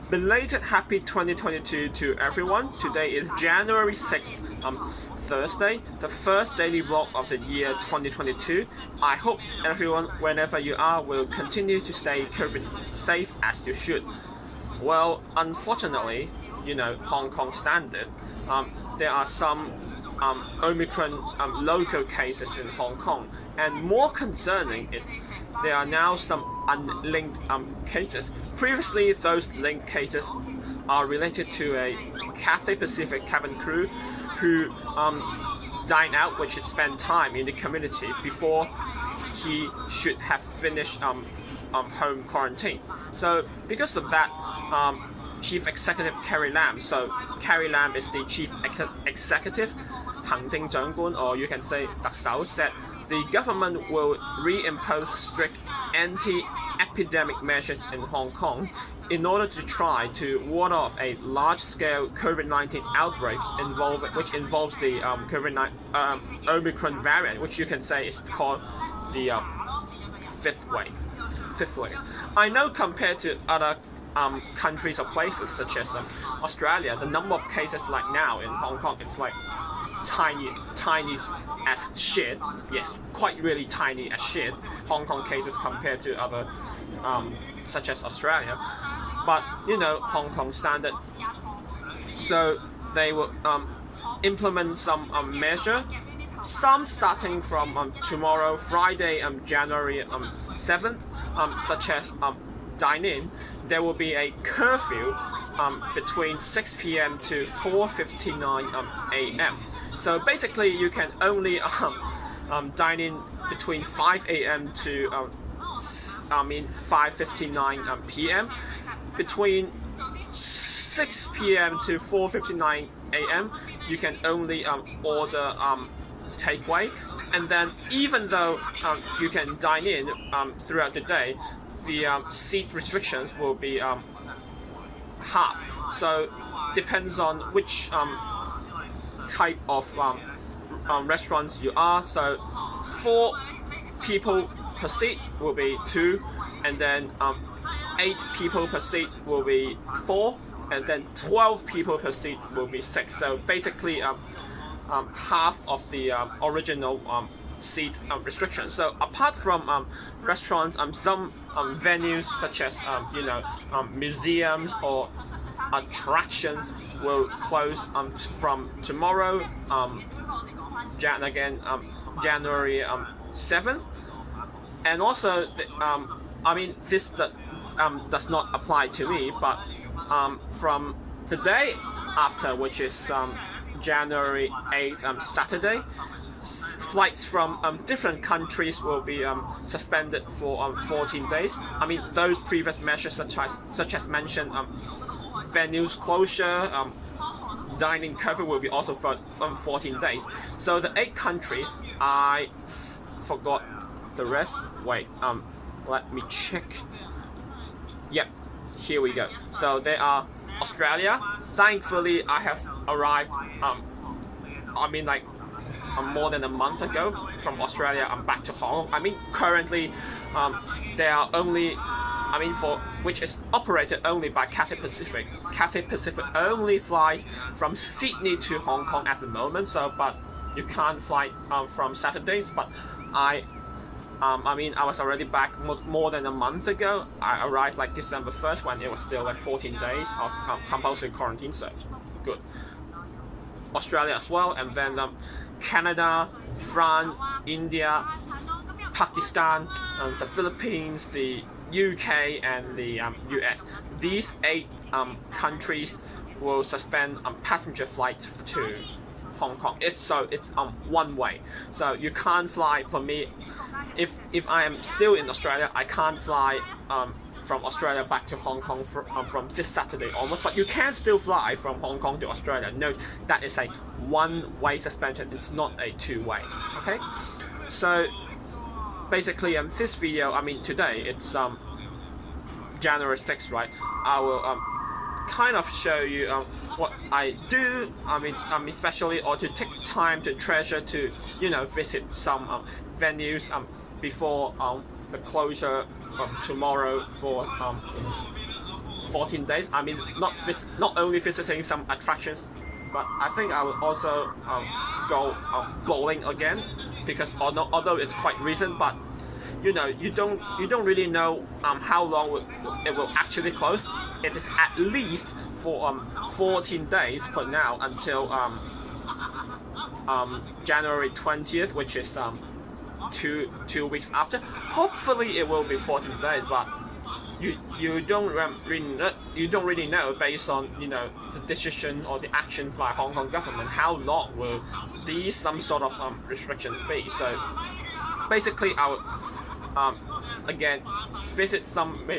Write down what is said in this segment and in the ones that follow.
Belated happy 2022 to everyone. Today is January 6th, Thursday, the first daily vlog of the year 2022. I hope everyone, whenever you are, will continue to stay COVID safe as you should. Well, unfortunately, Hong Kong standard, there are some Omicron local cases in Hong Kong, and more concerning, there are now some unlinked cases. Previously, those linked cases are related to a Cathay Pacific cabin crew who dined out, which is spent time in the community before he should have finished home quarantine. So because of that, Chief Executive Carrie Lam. So Carrie Lam is the Chief Executive, 行政長官, or you can say 特首, said the government will reimpose strict anti-epidemic measures in Hong Kong in order to try to ward off a large-scale COVID-19 outbreak which involves the Omicron variant, which you can say is called the fifth wave. I know compared to other countries or places such as Australia, the number of cases like now in Hong Kong, it's like tiny as shit. Yes, quite really tiny as shit. Hong Kong cases compared to other such as Australia, but Hong Kong standard. So they will implement some measure. Some starting from tomorrow, Friday, January 7th, such as dine-in. There will be a curfew between 6 p.m. to 4:59 a.m. So basically, you can only dine in between 5 a.m. to 5:59 p.m. Between 6 p.m. to 4:59 a.m. you can only order takeaway, and then even though you can dine in throughout the day, the seat restrictions will be half. So depends on which type of restaurants you are. So 4 people per seat will be 2, and then 8 people per seat will be 4, and then 12 people per seat will be 6. So basically half of the original seat restrictions. So apart from restaurants, some venues such as museums or attractions will close from tomorrow, January 7th. And also, this does not apply to me, but from the day after, which is January 8th, Saturday, flights from different countries will be suspended for 14 days. Those previous measures such as mentioned, venues closure, dining curfew will be also from 14 days. So the 8 countries, I forgot the rest. Wait, let me check. Yep, here we go. So they are Australia. Thankfully, I have arrived. More than a month ago from Australia. I'm back to Hong Kong. Currently, there are only, which is operated only by Cathay Pacific. Cathay Pacific only flies from Sydney to Hong Kong at the moment. So, but you can't fly from Saturdays. But I was already back more than a month ago. I arrived like December 1st when it was still like 14 days of compulsory quarantine. So, good. Australia as well, and then Canada, France, India, Pakistan, the Philippines, the UK, and the US. These 8 countries will suspend passenger flights to Hong Kong. It's one way. So you can't fly. For me, if I am still in Australia, I can't fly from Australia back to Hong Kong from this Saturday onwards, but you can still fly from Hong Kong to Australia. Note that is a one-way suspension, it's not a two-way. Okay, so basically this video, today it's January 6th, right? I will kind of show you what I do, especially, or to take time to treasure to visit some venues before the closure tomorrow 14 days. I mean, not only visiting some attractions, but I think I will also go bowling again, because although it's quite recent, but you don't really know how long it will actually close. It is at least for 14 days for now, until January 20th, which is two weeks after. Hopefully it will be 14 days, but you don't really know, based on the decisions or the actions by Hong Kong government, how long will these some sort of restrictions be. So basically I would again visit some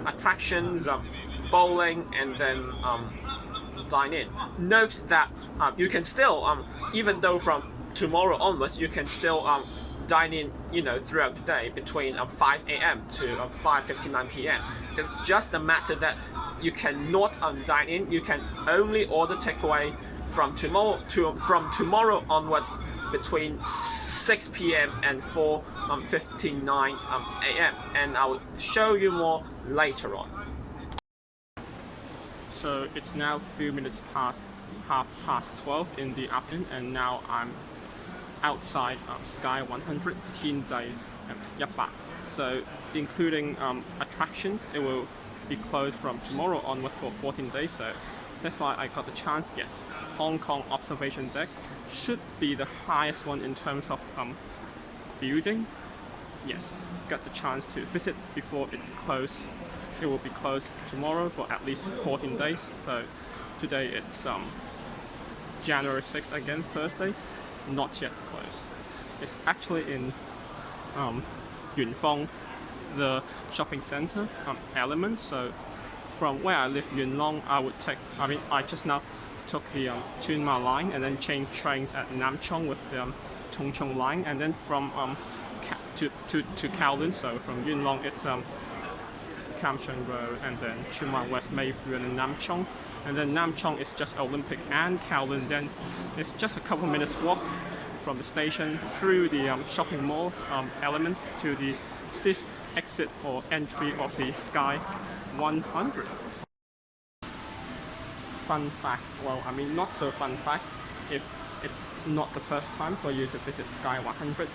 attractions, bowling, and then dine in. Note that you can still even though from tomorrow onwards you can still dine in throughout the day between 5 a.m. to 5:59 p.m. It's just a matter that you cannot dine in. You can only order takeaway from tomorrow onwards between 6 p.m. and 4:59 a.m. and I will show you more later on. So it's now a few minutes past 12 in the afternoon, and now I'm outside Sky 100 天際100. So including attractions, it will be closed from tomorrow onwards for 14 days. So that's why I got the chance. Yes, Hong Kong observation deck should be the highest one in terms of building. Yes, got the chance to visit before it's closed. It will be closed tomorrow for at least 14 days. So today it's January 6th again, Thursday. Not yet closed. It's actually in Yuen Fong, the shopping center element. So from where I live, Yuen Long, I just now took the Tsuen line and then changed trains at Nam Chong with the Tung Chung line, and then from to Kowloon. So from Yuen Long it's Kam Sheung Road, and then Tsuen Wan West Mayfield, and then Nam Chong. And then Nam Chong is just Olympic, and Kowloon then it's just a couple minutes walk from the station through the shopping mall elements to this exit or entry of the Sky 100. Fun fact, well, I mean not so fun fact, if it's not the first time for you to visit Sky 100,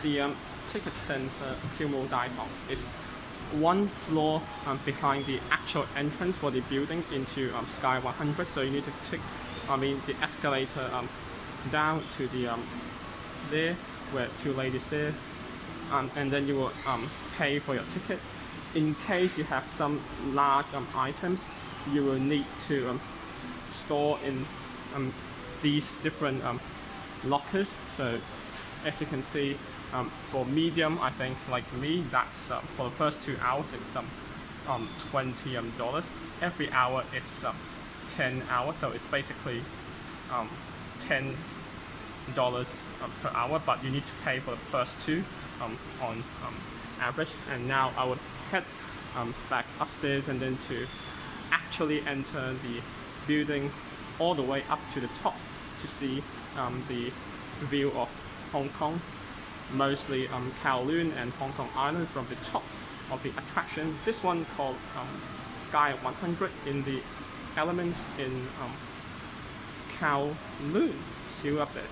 the ticket center Kumo Daitong is one floor behind the actual entrance for the building into Sky 100. So you need to take the escalator down to the there where two ladies there, and then you will pay for your ticket. In case you have some large items, you will need to store in these different lockers. So as you can see, for medium, I think like me, that's for the first 2 hours it's $20. Every hour it's 10 hours, so it's basically $10 per hour, but you need to pay for the first two on average. And now I would head back upstairs and then to actually enter the building all the way up to the top to see the view of Hong Kong, mostly Kowloon and Hong Kong Island from the top of the attraction. This one called Sky 100 in the elements in Kowloon. See you up there.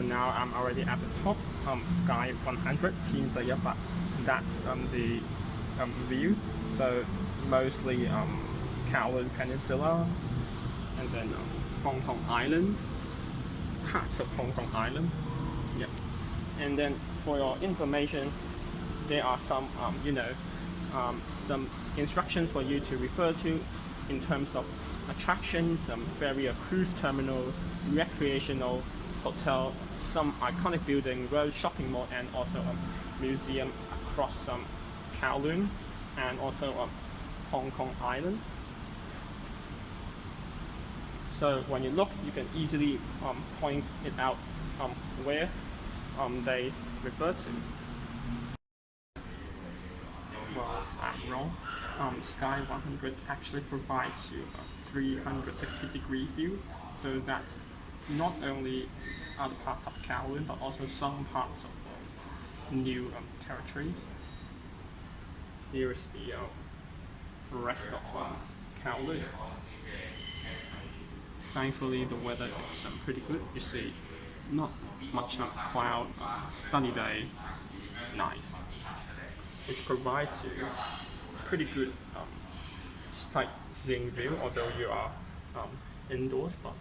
now I'm already at the top, Sky 100, 天際100. That's the view. So mostly Kowloon Peninsula, and then Hong Kong Island, parts of Hong Kong Island. Yep. And then for your information, there are some some instructions for you to refer to in terms of attractions, ferry, cruise terminal, recreational hotel, some iconic building, road, shopping mall, and also a museum across Kowloon and also Hong Kong Island. So when you look, you can easily point it out where they refer to. Well, I'm wrong. Sky 100 actually provides you a 360-degree view, so that's not only other parts of Kowloon, but also some parts of new territories. Here is the rest of Kowloon. Thankfully, the weather is pretty good. You see, not much cloud, sunny day, nice, which provides you pretty good sightseeing view, although you are indoors. But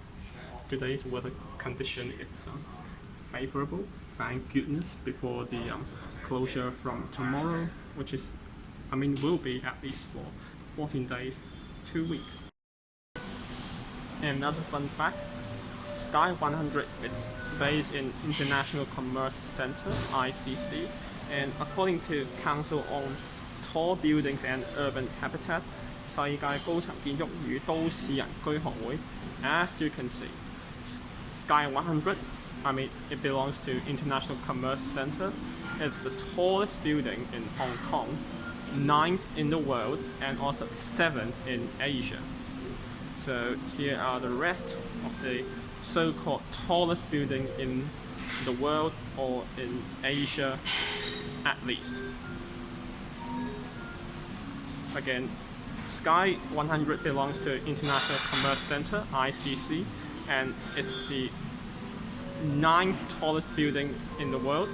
today's weather condition is favorable, thank goodness, before the closure from tomorrow, which is, will be at least for 14 days, 2 weeks. Another fun fact, Sky 100 is based in International Commerce Center, ICC, and according to Council on Tall Buildings and Urban Habitat, 世界高層建築與都市人居學會. As you can see, Sky 100, it belongs to International Commerce Center. It's the tallest building in Hong Kong, 9th in the world, and also 7th in Asia. So here are the rest of the so-called tallest building in the world, or in Asia at least. Again, Sky 100 belongs to International Commerce Center, ICC, and it's the 9th tallest building in the world,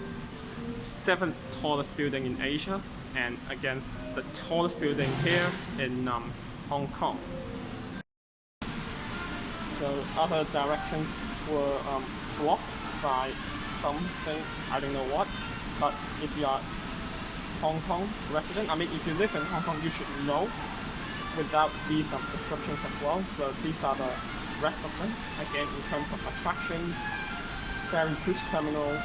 7th tallest building in Asia, and again, the tallest building here in Hong Kong. So other directions were blocked by something, I don't know what, but if you are Hong Kong resident, if you live in Hong Kong, you should know without these descriptions as well. So these are the rest of them. Again, in terms of attractions, ferry, cruise terminal,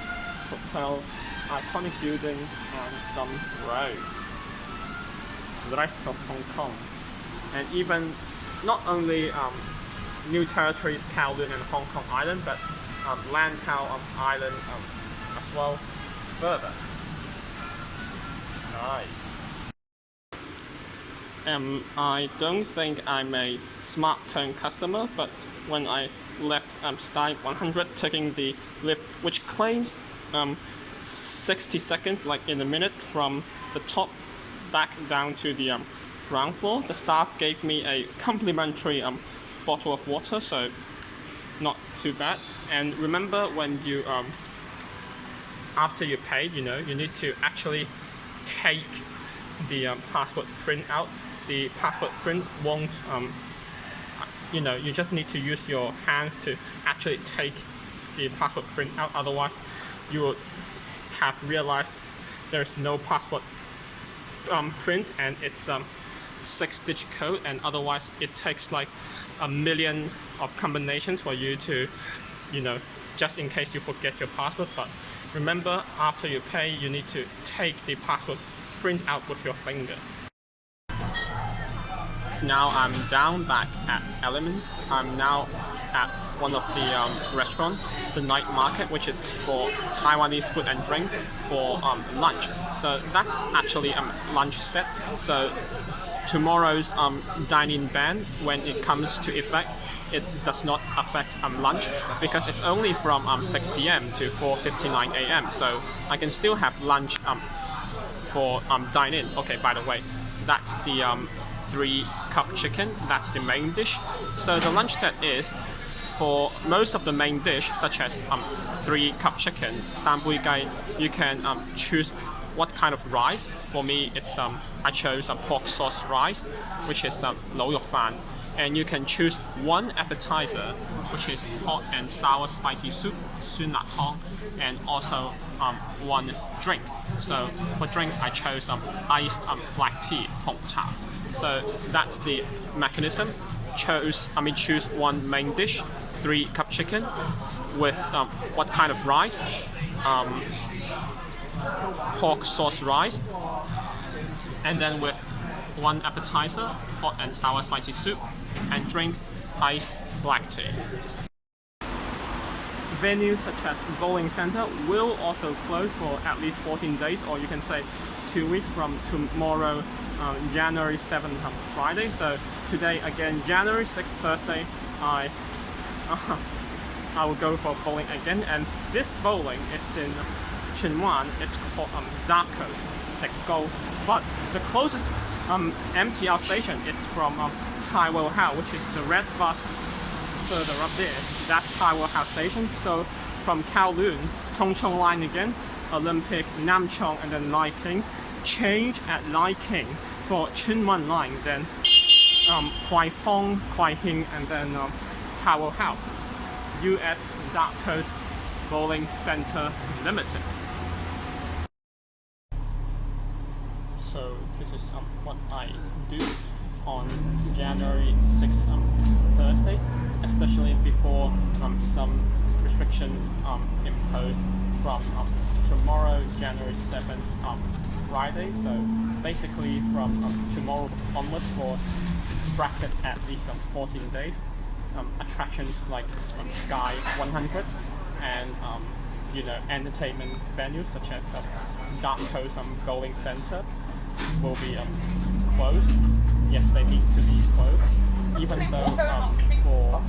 hotel, iconic building, and some road. The rest of Hong Kong. And even not only new territories, Kowloon and Hong Kong Island, but Lantau Island as well further. Nice. I don't think I'm a smart turn customer, but when I left Sky 100 taking the lift, which claims 60 seconds, like in a minute, from the top back down to the ground floor, the staff gave me a complimentary bottle of water, so not too bad. And remember, when you after you pay, you need to actually take the passport print out. The passport print won't, you just need to use your hands to actually take the passport print out. Otherwise, you would have realized there's no passport print, and it's 6-digit code, and otherwise it takes like 1 million of combinations for you to, just in case you forget your passport. But remember, after you pay, you need to take the passport print out with your finger. Now I'm down back at Elements. I'm now at one of the restaurants, the night market, which is for Taiwanese food and drink for lunch. So that's actually a lunch set. So tomorrow's dine-in ban, when it comes to effect, it does not affect lunch, because it's only from 6 p.m. to 4:59 a.m. So I can still have lunch for dine-in. Okay, by the way, that's the 3-cup chicken. That's the main dish. So the lunch set is for most of the main dish, such as 3-cup chicken, sambui gai, you can choose what kind of rice. For me, it's I chose a pork sauce rice, which is 滷肉飯. And you can choose one appetizer, which is hot and sour spicy soup, 酸辣湯, and also one drink. So for drink, I chose iced black tea, 紅茶. So that's the mechanism. Choose one main dish, 3-cup chicken, with what kind of rice? Pork sauce rice, and then with one appetizer, hot and sour spicy soup, and drink iced black tea. Venues such as bowling center will also close for at least 14 days, or you can say 2 weeks from tomorrow, January 7th, Friday. So today again, January 6th, Thursday, I will go for bowling again, and this bowling, it's in荃灣. It's called dacosbowling, but the closest MTR station is from Taiwo House, which is the red bus further up there. That's Taiwo House station. So from Kowloon, Tongchong line again, Olympic, Namchong, and then Lai King. Change at Lai King for Chunman line, then Kwai Fong, Kwai Hing, and then Taiwo House. US Dacosbowling Center Limited. So this is what I do on January 6th, Thursday, especially before some restrictions imposed from tomorrow, January 7th, Friday. So basically from tomorrow onwards for bracket at least 14 days. Attractions like Sky 100 and entertainment venues such as Darko's bowling center will be closed. Yes, they need to be closed. Even though for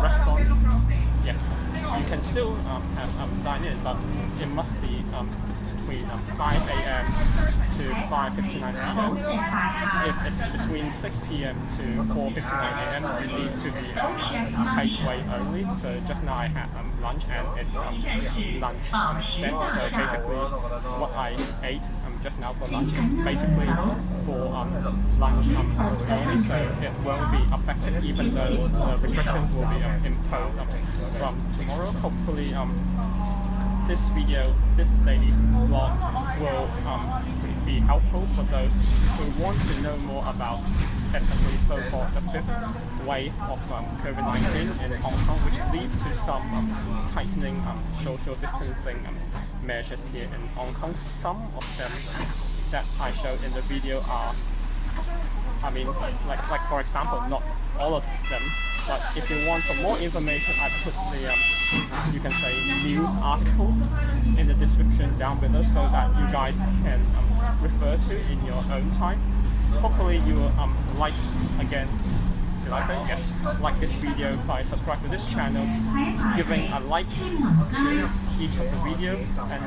restaurants, yes, you can still have dine in, but it must be between 5 a.m. to 5:59 a.m. If it's between 6 p.m. to 4:59 a.m., you need to be takeaway only. So just now I had lunch, and it's lunch set. So basically, what I ate just now for lunch is basically for lunch only. So it won't be affected, even though the restrictions will be imposed from tomorrow. Hopefully, this daily vlog will be helpful for those who want to know more about, especially so-called the 5th wave of COVID-19 in Hong Kong, which leads to some tightening social distancing measures here in Hong Kong. Some of them that I showed in the video are, like for example, not all of them. But if you want some more information, I put the, you can say, news article in the description down below, so that you guys can refer to in your own time. Hopefully you will like this video by subscribe to this channel, giving a like to each of the video, and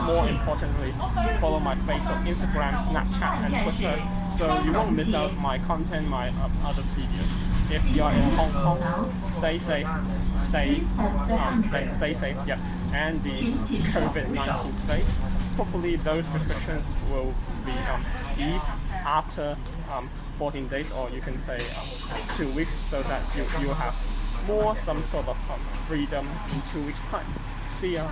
more importantly, follow my Facebook, Instagram, Snapchat, and Twitter, so you won't miss out my content, my other videos. If you are in Hong Kong, stay safe, stay safe, and the COVID-19 safe. Hopefully those restrictions will be eased after 14 days, or you can say 2 weeks, so that you will have some sort of freedom in 2 weeks' time. See ya.